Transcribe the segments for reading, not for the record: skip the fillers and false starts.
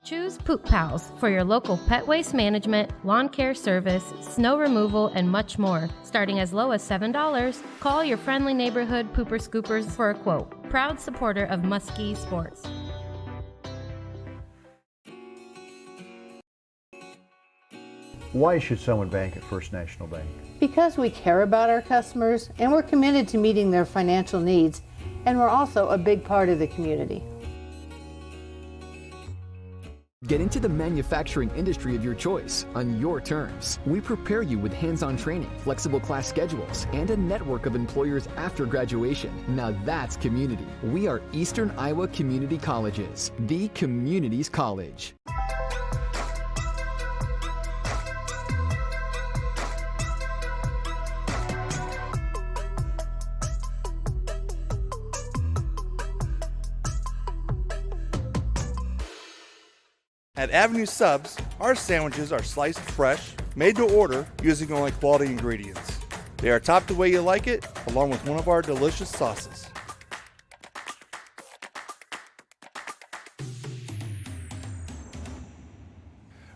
Choose Poop Pals for your local pet waste management, lawn care service, snow removal, and much more. Starting as low as $7, call your friendly neighborhood pooper scoopers for a quote. Proud supporter of Muskie Sports. Why should someone bank at First National Bank? Because we care about our customers and we're committed to meeting their financial needs, and we're also a big part of the community. Get into the manufacturing industry of your choice on your terms. We prepare you with hands-on training, flexible class schedules, and a network of employers after graduation. Now that's community. We are Eastern Iowa Community Colleges, the community's college. At Avenue Subs, our sandwiches are sliced fresh, made to order, using only quality ingredients. They are topped the way you like it, along with one of our delicious sauces.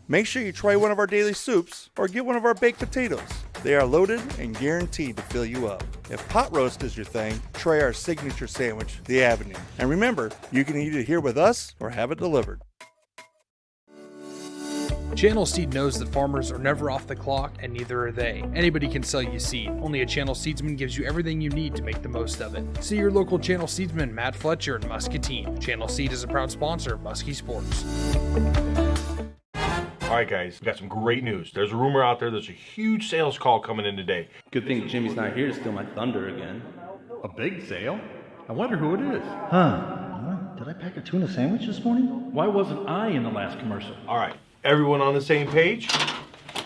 Make sure you try one of our daily soups or get one of our baked potatoes. They are loaded and guaranteed to fill you up. If pot roast is your thing, try our signature sandwich, the Avenue. And remember, you can eat it here with us or have it delivered. Channel Seed knows that farmers are never off the clock, and neither are they. Anybody can sell you seed. Only a Channel Seedsman gives you everything you need to make the most of it. See your local Channel Seedsman, Matt Fletcher in Muscatine. Channel Seed is a proud sponsor of Muskie Sports. All right, guys, we got some great news. There's a rumor out there there's a huge sales call coming in today. Good thing Jimmy's not here to steal my thunder again. A big sale? I wonder who it is. Did I pack a tuna sandwich this morning? Why wasn't I in the last commercial? All right, everyone on the same page?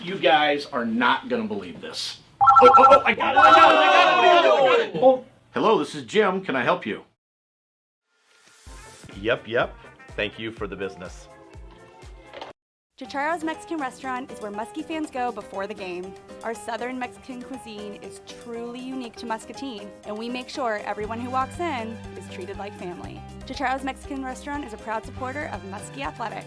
You guys are not going to believe this. I got it. Oh. Hello, this is Jim. Can I help you? Yep. Thank you for the business. Chicharo's Mexican Restaurant is where Muskie fans go before the game. Our Southern Mexican cuisine is truly unique to Muscatine, and we make sure everyone who walks in is treated like family. Chicharo's Mexican Restaurant is a proud supporter of Muskie Athletics.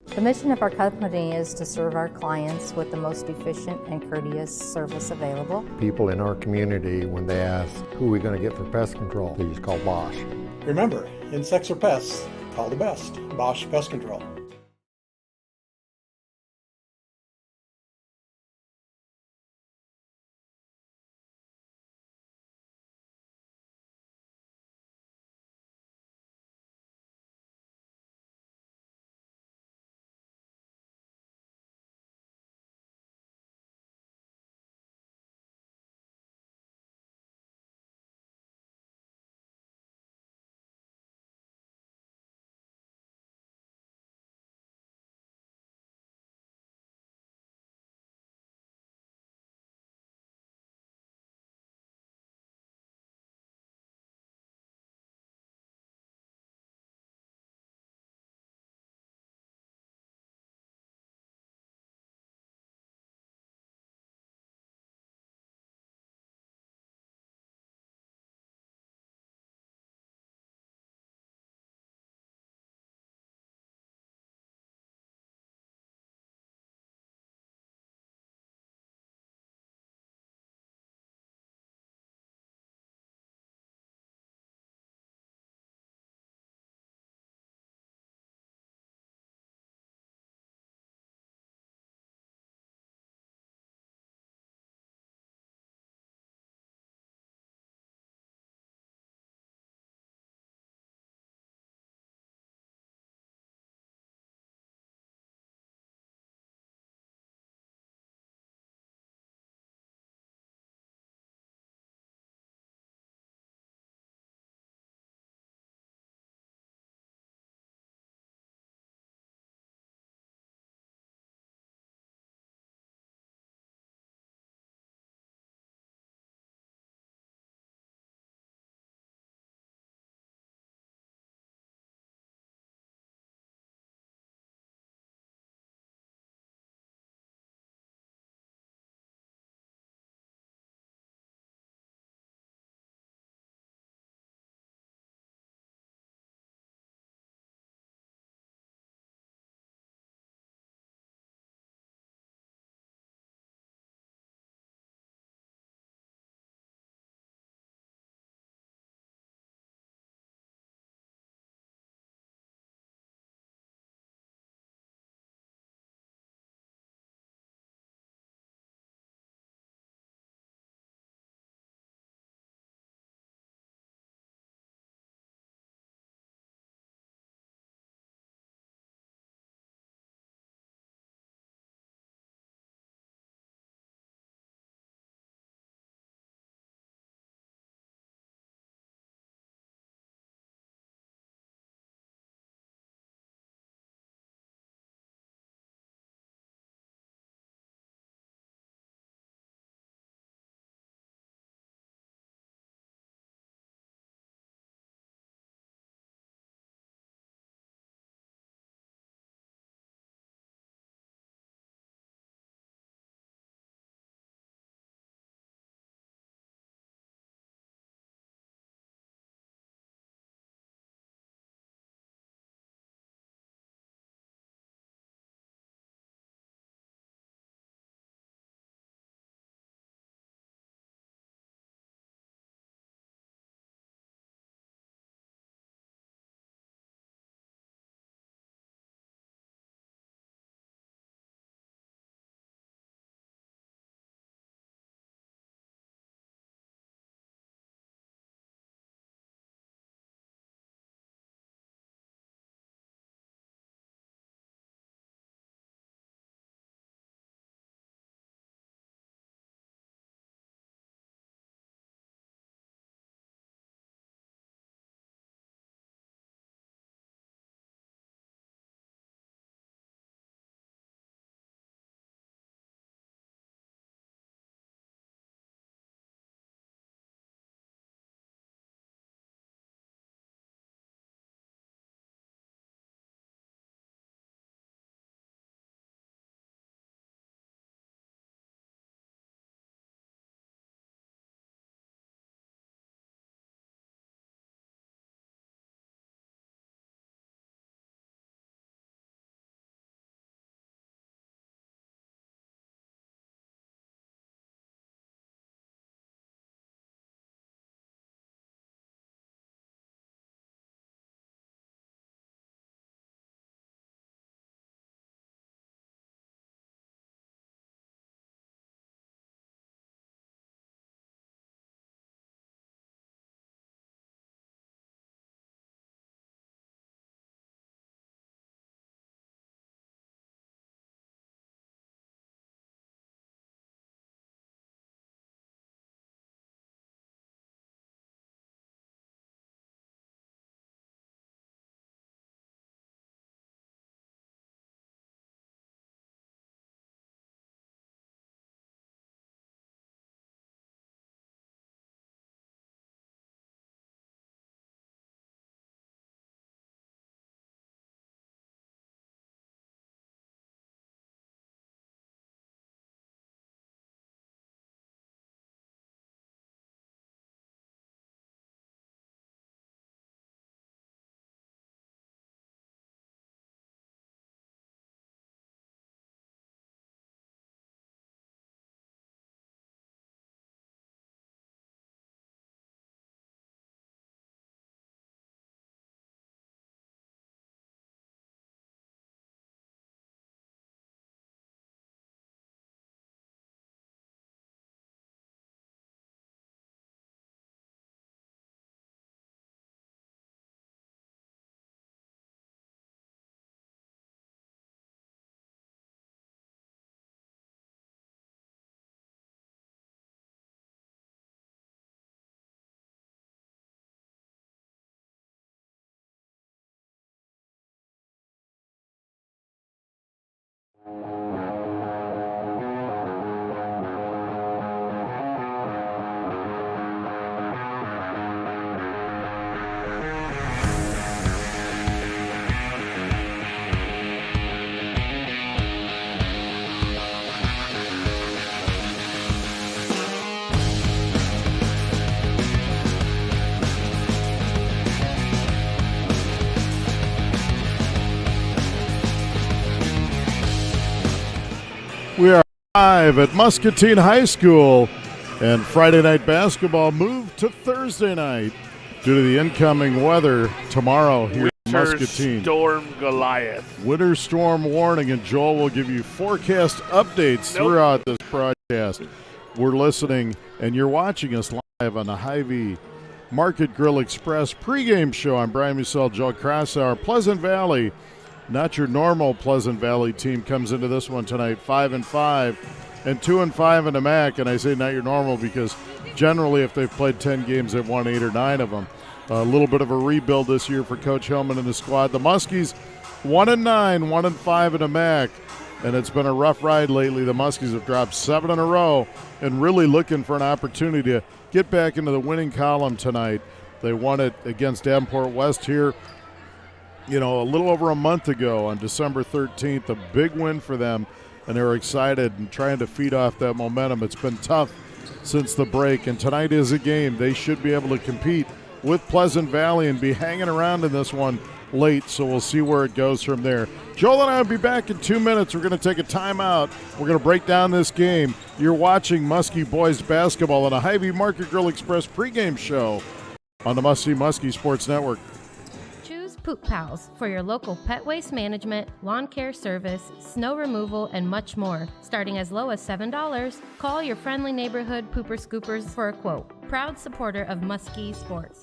The mission of our company is to serve our clients with the most efficient and courteous service available. People in our community, when they ask who are we going to get for pest control, they just call Bosch. Remember, insects or pests, call the best, Bosch Pest Control. We are live at Muscatine High School, and Friday night basketball moved to Thursday night due to the incoming weather tomorrow here in Muscatine. Storm Goliath. Winter storm warning, and Joel will give you forecast updates throughout this broadcast. We're listening, and you're watching us live on the Hy-Vee Market Grill Express pregame show. I'm Brian Musell, Joe Crossour. Pleasant Valley, not your normal Pleasant Valley team, comes into this one tonight 5-5 and 2-5 in the MAC. And I say not your normal because generally if they've played 10 games, they've won 8 or 9 of them. A little bit of a rebuild this year for Coach Hillman and the squad. The Muskies 1-9, 1-5 in the MAC, and it's been a rough ride lately. The Muskies have dropped 7 in a row and really looking for an opportunity to get back into the winning column tonight. They won it against Davenport West here, a little over a month ago on December 13th, a big win for them, and they're excited and trying to feed off that momentum. It's been tough since the break, and tonight is a game they should be able to compete with Pleasant Valley and be hanging around in this one late, so we'll see where it goes from there. Joel and I will be back in 2 minutes. We're going to take a timeout. We're going to break down this game. You're watching Muskie Boys basketball on a Hy-Vee Market Grill Express pregame show on the Muskie Sports Network. Poop Pals for your local pet waste management, lawn care service, snow removal, and much more. Starting as low as $7, call your friendly neighborhood pooper scoopers for a quote. Proud supporter of Muskie Sports.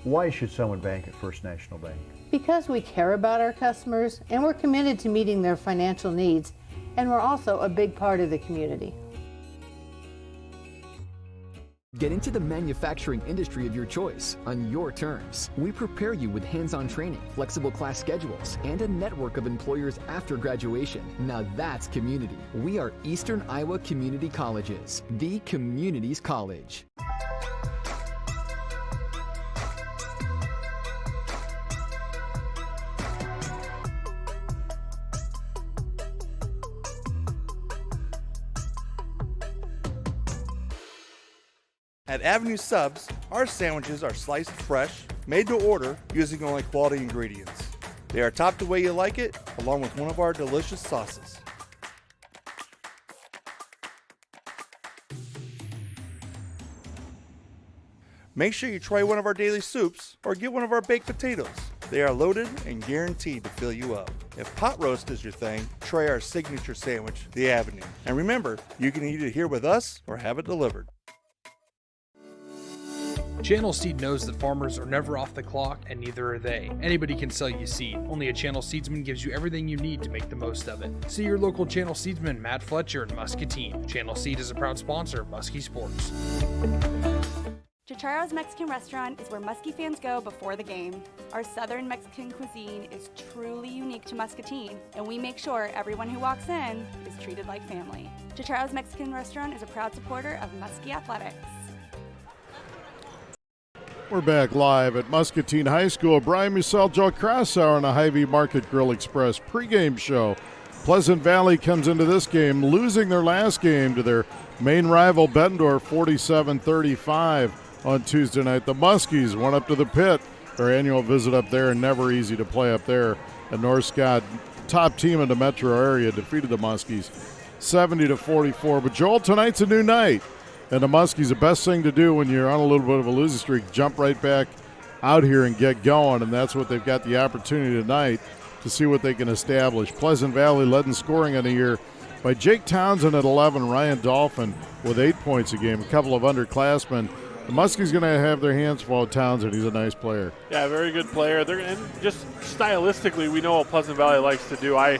Why should someone bank at First National Bank? Because we care about our customers and we're committed to meeting their financial needs, and we're also a big part of the community. Get into the manufacturing industry of your choice on your terms. We prepare you with hands-on training, flexible class schedules, and a network of employers after graduation. Now that's community. We are Eastern Iowa Community Colleges, the community's college. At Avenue Subs, our sandwiches are sliced fresh, made to order, using only quality ingredients. They are topped the way you like it, along with one of our delicious sauces. Make sure you try one of our daily soups or get one of our baked potatoes. They are loaded and guaranteed to fill you up. If pot roast is your thing, try our signature sandwich, the Avenue. And remember, you can eat it here with us or have it delivered. Channel Seed knows that farmers are never off the clock, and neither are they. Anybody can sell you seed. Only a Channel Seedsman gives you everything you need to make the most of it. See your local Channel Seedsman, Matt Fletcher in Muscatine. Channel Seed is a proud sponsor of Muskie Sports. Chicharo's Mexican Restaurant is where Muskie fans go before the game. Our Southern Mexican cuisine is truly unique to Muscatine, and we make sure everyone who walks in is treated like family. Chicharo's Mexican Restaurant is a proud supporter of Muskie Athletics. We're back live at Muscatine High School. Brian Musell, Joe Crossour on a Hy-Vee Market Grill Express pregame show. Pleasant Valley comes into this game losing their last game to their main rival Bettendorf 47-35 on Tuesday night. The Muskies went up to the pit, their annual visit up there, and never easy to play up there. And North Scott, top team in the metro area, defeated the Muskies 70-44. But Joel, tonight's a new night. And the Muskies, the best thing to do when you're on a little bit of a losing streak, jump right back out here and get going, and that's what they've got the opportunity tonight to see what they can establish. Pleasant Valley led in scoring on the year by Jake Townsend at 11, Ryan Dolphin with 8 points a game, a couple of underclassmen. The Muskies going to have their hands full with Townsend. He's a nice player. Yeah, very good player. And just stylistically, we know what Pleasant Valley likes to do. I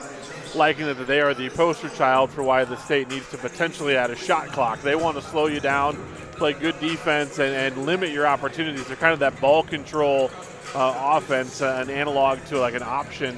liking that they are the poster child for why the state needs to potentially add a shot clock. They want to slow you down, play good defense, and limit your opportunities. They're kind of that ball control offense, an analog to like an option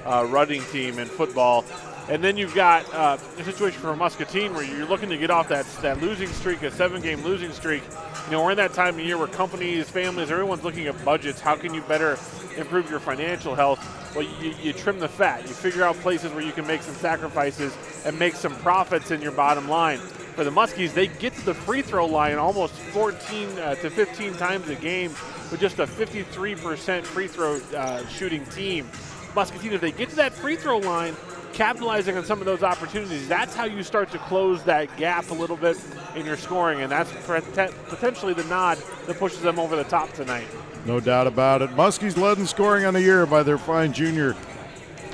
running team in football. And then you've got a situation for Muscatine where you're looking to get off that losing streak, a 7-game losing streak. You know, we're in that time of year where companies, families, everyone's looking at budgets. How can you better improve your financial health? Well, you trim the fat. You figure out places where you can make some sacrifices and make some profits in your bottom line. For the Muskies, they get to the free throw line almost 14 to 15 times a game with just a 53% free throw shooting team. Muscatine, if they get to that free throw line, capitalizing on some of those opportunities, that's how you start to close that gap a little bit in your scoring, and that's potentially the nod that pushes them over the top tonight. No doubt about it. Muskies led in scoring on the year by their fine junior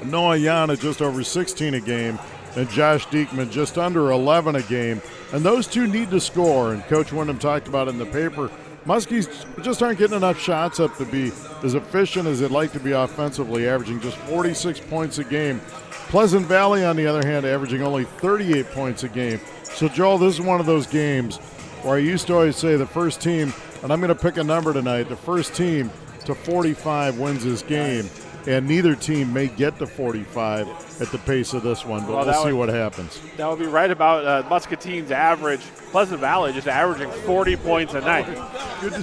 Noah Yana, just over 16 a game, and Josh Diekman just under 11 a game. And those two need to score, and Coach Wyndham talked about it in the paper. Muskies just aren't getting enough shots up to be as efficient as they'd like to be offensively, averaging just 46 points a game. Pleasant Valley, on the other hand, averaging only 38 points a game. So, Joel, this is one of those games where I used to always say the first team, and I'm going to pick a number tonight, the first team to 45 wins this game, and neither team may get to 45 at the pace of this one, but we'll see what happens. That would be right about Muscatine's average. Pleasant Valley just averaging 40 points a night.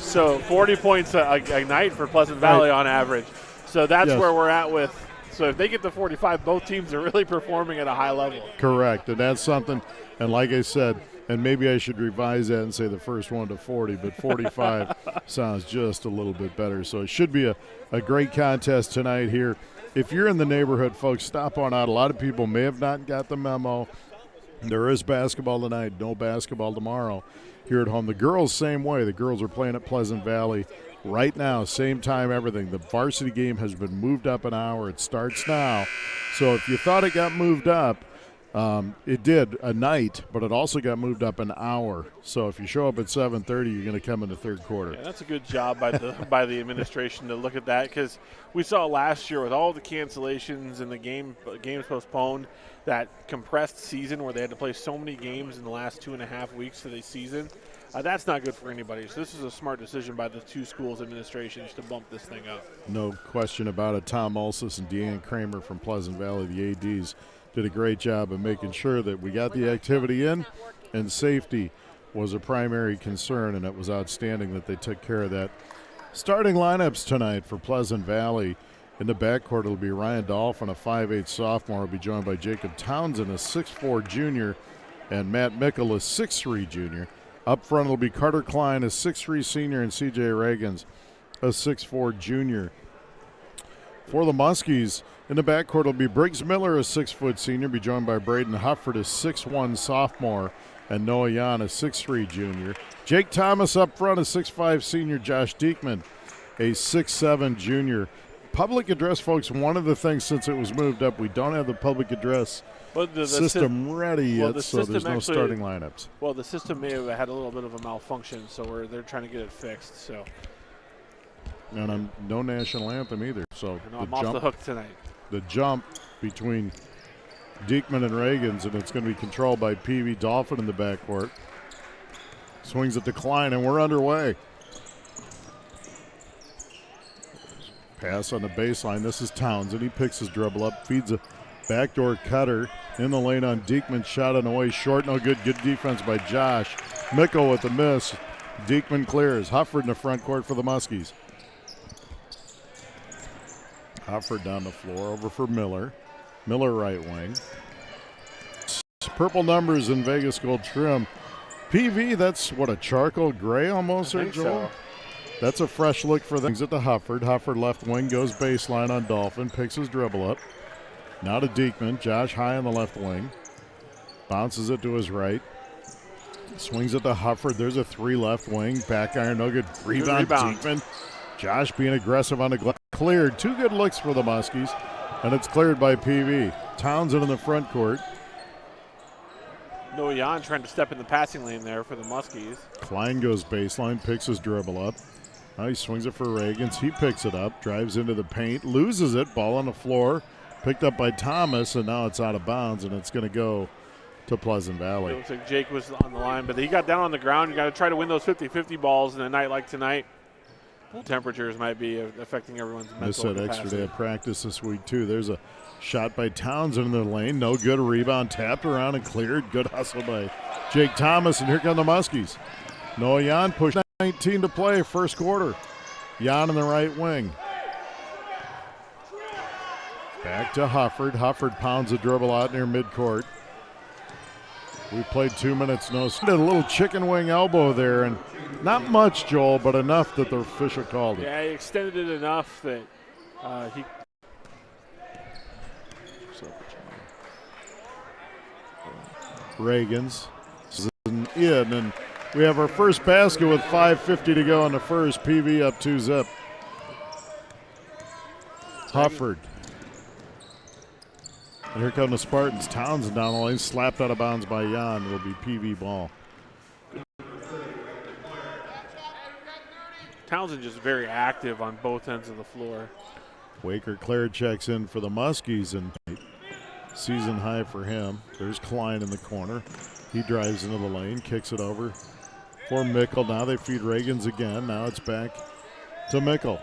So 40 points a night for Pleasant Valley on average. So that's where we're at with. So if they get to 45, both teams are really performing at a high level. Correct, and that's something, and like I said, and maybe I should revise that and say the first one to 40, but 45 sounds just a little bit better. So it should be a great contest tonight here. If you're in the neighborhood, folks, stop on out. A lot of people may have not got the memo. There is basketball tonight, no basketball tomorrow here at home. The girls, same way. The girls are playing at Pleasant Valley right now, same time, everything. The varsity game has been moved up an hour. It starts now. So if you thought it got moved up, it did a night, but it also got moved up an hour. So if you show up at 7:30, you're going to come in the third quarter. Yeah, that's a good job by the administration to look at that, because we saw last year with all the cancellations and the games postponed, that compressed season where they had to play so many games in the last 2.5 weeks of the season. That's not good for anybody. So this is a smart decision by the two schools' administrations to bump this thing up. No question about it. Tom Ulsis and Deanne Kramer from Pleasant Valley, the ADs, did a great job of making sure that we got the activity in, and safety was a primary concern, and it was outstanding that they took care of that. Starting lineups tonight for Pleasant Valley. In the backcourt, it'll be Ryan Dolphin, a 5'8 sophomore, will be joined by Jacob Townsend, a 6'4 junior, and Matt Mickle, a 6'3 junior. Up front, it'll be Carter Klein, a 6'3 senior, and C.J. Reagans, a 6'4 junior. For the Muskies, in the backcourt, it'll be Briggs Miller, a 6' senior, be joined by Braden Hufford, a 6'1 sophomore, and Noah Yan, a 6'3 junior. Jake Thomas up front, a 6'5 senior, Josh Diekman, a 6'7 junior. Public address, folks, one of the things since it was moved up, we don't have the public address system ready yet, so there's no starting lineups. Well, the system may have had a little bit of a malfunction, so they're trying to get it fixed. So, and no national anthem either. So I'm off the hook tonight. The jump between Diekman and Reagans, and it's going to be controlled by Peavy. Dolphin in the backcourt. Swings at the Klein, and we're underway. Pass on the baseline. This is Townsend. He picks his dribble up, feeds a backdoor cutter in the lane on Diekman. Shot on the way short. No good. Good defense by Josh. Mickle with the miss. Diekman clears. Hufford in the front court for the Muskies. Hufford down the floor. Over for Miller. Miller right wing. Purple numbers in Vegas gold trim. PV, that's what, a charcoal gray almost, or Joel? So. That's a fresh look for things at the Hufford. Hufford left wing, goes baseline on Dolphin, picks his dribble up. Now to Diekman. Josh high on the left wing. Bounces it to his right. Swings it to Hufford. There's a three left wing. Back iron, no good. Rebound. Diekman. Josh being aggressive on the glass. Cleared. Two good looks for the Muskies. And it's cleared by PV. Townsend in the front court. Noah Yan trying to step in the passing lane there for the Muskies. Klein goes baseline, picks his dribble up. Now he swings it for Reagans. He picks it up, drives into the paint, loses it. Ball on the floor Picked up by Thomas, and now it's out of bounds, and it's going to go to Pleasant Valley. It looks like Jake was on the line, but he got down on the ground. You got to try to win those 50-50 balls in a night like tonight. Temperatures might be affecting everyone's mental Missed that capacity. extra day of practice this week, too. There's a shot by Townsend in the lane. No good. Rebound tapped around and cleared. Good hustle by Jake Thomas, and here come the Muskies. Noah Jan pushed 19 to play first quarter. Jan in the right wing. Back to Hufford. Hufford pounds the dribble out near midcourt. We played 2 minutes. No, did a little chicken wing elbow there, and not much, Joel, but enough that the official called it. Yeah, he extended it enough that he. Reagan's in, and we have our first basket with 5:50 to go in the first. PV up 2-zip. Hufford. And here come the Spartans. Townsend down the lane, slapped out of bounds by Jan. Will be PV ball. Townsend just very active on both ends of the floor. Waker Clare checks in for the Muskies, and season high for him. There's Klein in the corner. He drives into the lane, kicks it over for Mickle. Now they feed Reagan's again. Now it's back to Mickle.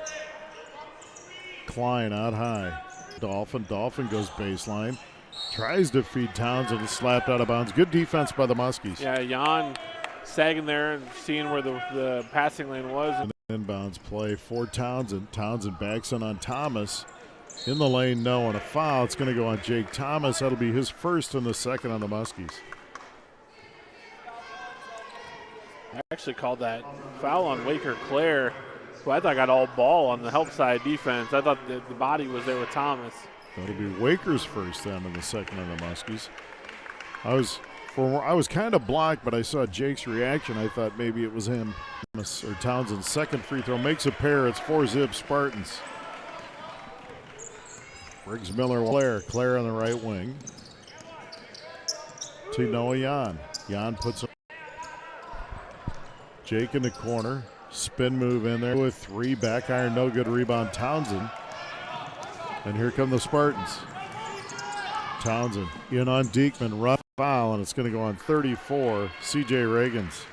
Klein out high. Dolphin goes baseline. Tries to feed Townsend and slapped out of bounds. Good defense by the Muskies. Yeah, Jan sagging there and seeing where the passing lane was. And inbounds play for Townsend. Townsend backs in on Thomas. In the lane, no, and a foul. It's going to go on Jake Thomas. That'll be his first and the second on the Muskies. I actually called that foul on Waker Clare, who I thought got all ball on the help side defense. I thought the body was there with Thomas. That'll be Waker's first then and the second on the Muskies. I was kind of blocked, but I saw Jake's reaction. I thought maybe it was him. Or Townsend's second free throw makes a pair. It's 4-zip Spartans. Briggs Miller, Clare on the right wing. To Noah Jan. Jan puts him. Jake in the corner. Spin move in there with three. Back iron, no good. Rebound, Townsend. And here come the Spartans. Townsend in on Diekman. Rough foul, and it's going to go on 34. C.J. Reagans.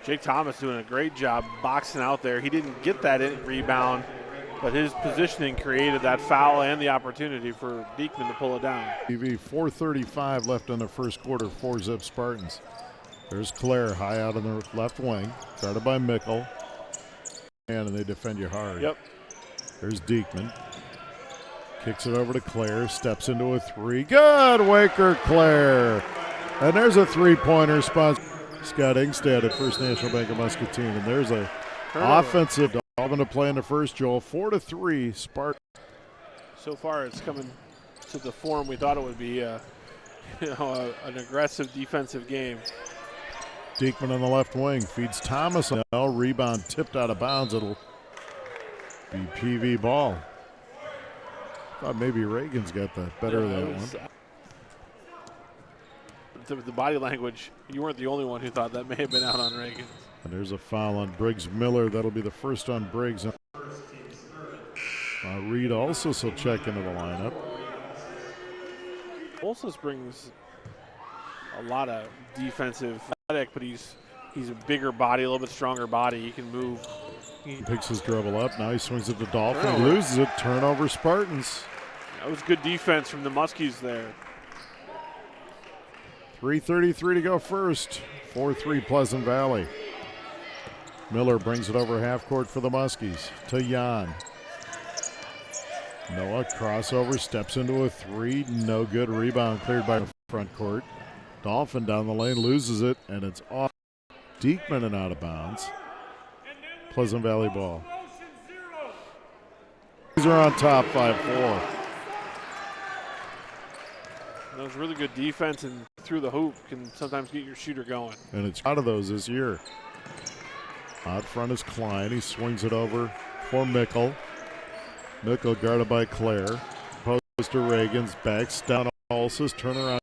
Jake Thomas doing a great job boxing out there. He didn't get that rebound, but his positioning created that foul and the opportunity for Diekman to pull it down. 4:35 left in the first quarter, 4-zip Spartans. There's Clare high out on the left wing, guarded by Mickle. And they defend you hard. Yep. There's Diekman. Kicks it over to Clare, steps into a three. Good, Waker Clare. And there's a three-pointer spot. Scott Ingstad at First National Bank of Muscatine. And there's a offensive Dolphin to play in the first, Joel. 4-3, Spartan. So far it's coming to the form we thought it would be, an aggressive defensive game. Diekman on the left wing feeds Thomas. Now rebound tipped out of bounds. It'll be PV ball. Thought maybe Reagan's got the better of that one. The body language, you weren't the only one who thought that may have been out on Reagan. And there's a foul on Briggs Miller. That'll be the first on Briggs. Reed also check into the lineup. Also brings a lot of defensive, but he's a bigger body, a little bit stronger body. He can move. He picks his dribble up. Now he swings it to Dolphin. Loses it. Turnover Spartans. That was good defense from the Muskies there. 3:33 to go first. 4-3 Pleasant Valley. Miller brings it over half court for the Muskies to Jan. Noah crossover, steps into a three. No good. Rebound cleared by the front court. Dolphin down the lane, loses it, and it's off. Diekman and out of bounds. Pleasant Valley ball. These are on top, 5-4. That was really good defense, and through the hoop can sometimes get your shooter going. And it's out of those this year. Out front is Klein. He swings it over for Mickle. Mickle guarded by Clare. Post to Reagan's. Backs down. Alsa's turnaround